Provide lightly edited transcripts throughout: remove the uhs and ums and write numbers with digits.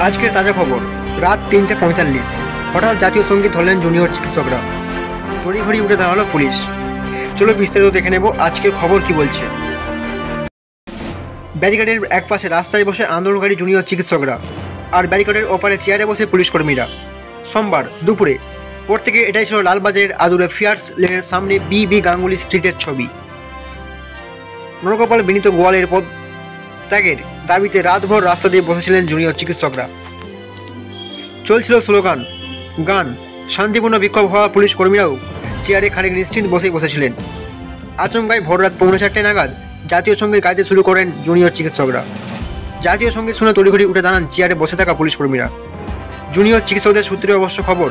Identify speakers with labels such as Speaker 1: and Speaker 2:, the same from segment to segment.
Speaker 1: আজকের তাজা খবর। রাত ৩:৪৫ হঠাৎ জাতীয় সঙ্গীত ধরলেন জুনিয়র চিকিৎসকরা। তড়িঘড়ি উঠে দাঁড়ালো পুলিশ। চলো বিস্তারিত দেখে নেব আজকের খবর কি বলছে। ব্যারিকেডের একপাশে রাস্তায় বসে আন্দোলনকারী জুনিয়র চিকিৎসকরা, আর ব্যারিকেডের ওপারে চেয়ারে বসে পুলিশ কর্মীরা। সোমবার দুপুরে পর থেকে এটাই ছিল লালবাজারের আদুরে ফিয়ার্স লেনের সামনে বি গাঙ্গুলি স্ট্রিটের ছবি। নরগোপাল বিনীত গোয়ালের পদ ত্যাগের দাবিতে রাতভর রাস্তা দিয়ে বসেছিলেন জুনিয়র চিকিৎসকরা। চলছিল স্লোগান, গান, শান্তিপূর্ণ বিক্ষোভ হওয়া পুলিশ কর্মীরাও চেয়ারে খানিক নিশ্চিন্ত বসেছিলেন। আচমকাই ভোররাত 4:30 নাগাদ জাতীয় সঙ্গীত গাইতে শুরু করেন জুনিয়র চিকিৎসকরা। জাতীয় সঙ্গীত শুনে তড়িঘড়ি উঠে দাঁড়ান চেয়ারে বসে থাকা পুলিশ কর্মীরা। জুনিয়র চিকিৎসকদের সূত্রে অবশ্য খবর,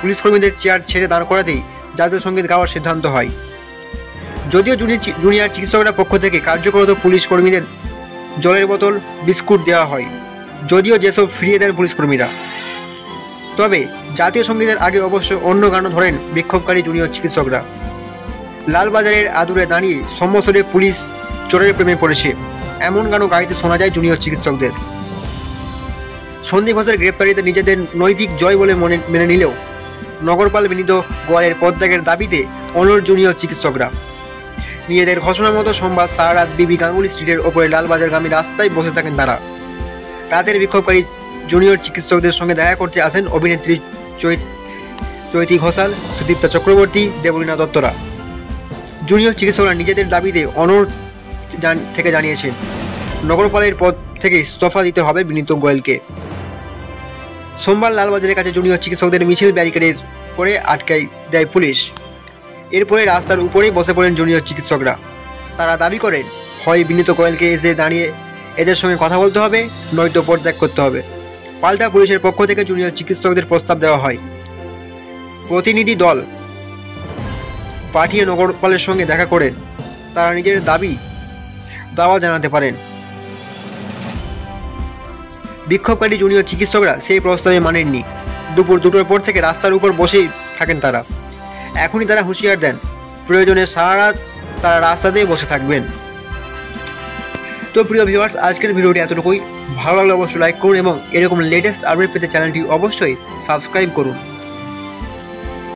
Speaker 1: পুলিশ কর্মীদের চেয়ার ছেড়ে দাঁড় করাতেই জাতীয় সঙ্গীত গাওয়ার সিদ্ধান্ত হয়। যদিও জুনিয়র চিকিৎসকরা পক্ষ থেকে কার্যকরত পুলিশ কর্মীদের জলের বোতল, বিস্কুট দেওয়া হয়, যদিও যেসব ফিরিয়ে দেন পুলিশ কর্মীরা। তবে জাতীয় সঙ্গীতের আগে অবশ্য অন্য গানও ধরেন বিক্ষোভকারী জুনিয়র চিকিৎসকরা। লালবাজারের আদুরে দাঁড়িয়ে সমস্বরে পুলিশ চোরের প্রেমে পড়েছে, এমন গানও গাইতে শোনা যায় জুনিয়র চিকিৎসকদের। সন্দীপ ঘোষের গ্রেপ্তারিতে নিজেদের নৈতিক জয় বলে মেনে নিলেও নগরপাল বিনীত গোয়ালের পদত্যাগের দাবিতে অনড় জুনিয়র চিকিৎসকরা। নিজেদের ঘোষণা মতো সোমবার সারা রাত বি গাঙ্গুলি স্ট্রিটের ওপরে লালবাজারগামী রাস্তায় বসে থাকেন তারা। রাতের বিক্ষোভকারী জুনিয়র চিকিৎসকদের সঙ্গে দেখা করতে আসেন অভিনেত্রী চৈতি ঘোষাল, সুদীপ্তা চক্রবর্তী, দেবলীনা দত্তরা। জুনিয়র চিকিৎসকরা নিজেদের দাবিতে অনড় থেকে জানিয়েছেন নগরপালের পদ থেকে ইস্তফা দিতে হবে বিনীত গোয়েলকে। সোমবার লালবাজারের কাছে জুনিয়র চিকিৎসকদের মিছিল ব্যারিকেডের করে আটকাই দেয় পুলিশ। এরপরে রাস্তার উপরেই বসে পড়েন জুনিয়র চিকিৎসকরা। তারা দাবি করেন, হয় বিনীত গোয়েলকে এসে দাঁড়িয়ে এদের সঙ্গে কথা বলতে হবে, নয়তো পদত্যাগ করতে হবে। পাল্টা পুলিশের পক্ষ থেকে জুনিয়র চিকিৎসকদের প্রস্তাব দেওয়া হয়, প্রতিনিধি দল পাঠিয়ে নগরপালের সঙ্গে দেখা করেন তারা নিজের দাওয়া জানাতে পারেন। বিক্ষোভকারী জুনিয়র চিকিৎসকরা সেই প্রস্তাবে মানেননি। দুপুর 2টোর পর থেকে রাস্তার উপর বসেই থাকেন তারা। এখনই তারা হুঁশিয়ার দেন, প্রয়োজনে সারা রাত তারা রাস্তাতেই বসে থাকবেন। তো প্রিয় ভিউয়ার্স, আজকের ভিডিওটি এতটুকুই। ভালো লাগলে অবশ্যই লাইক করুন এবং এরকম লেটেস্ট আপডেট পেতে চ্যানেলটি অবশ্যই সাবস্ক্রাইব করুন।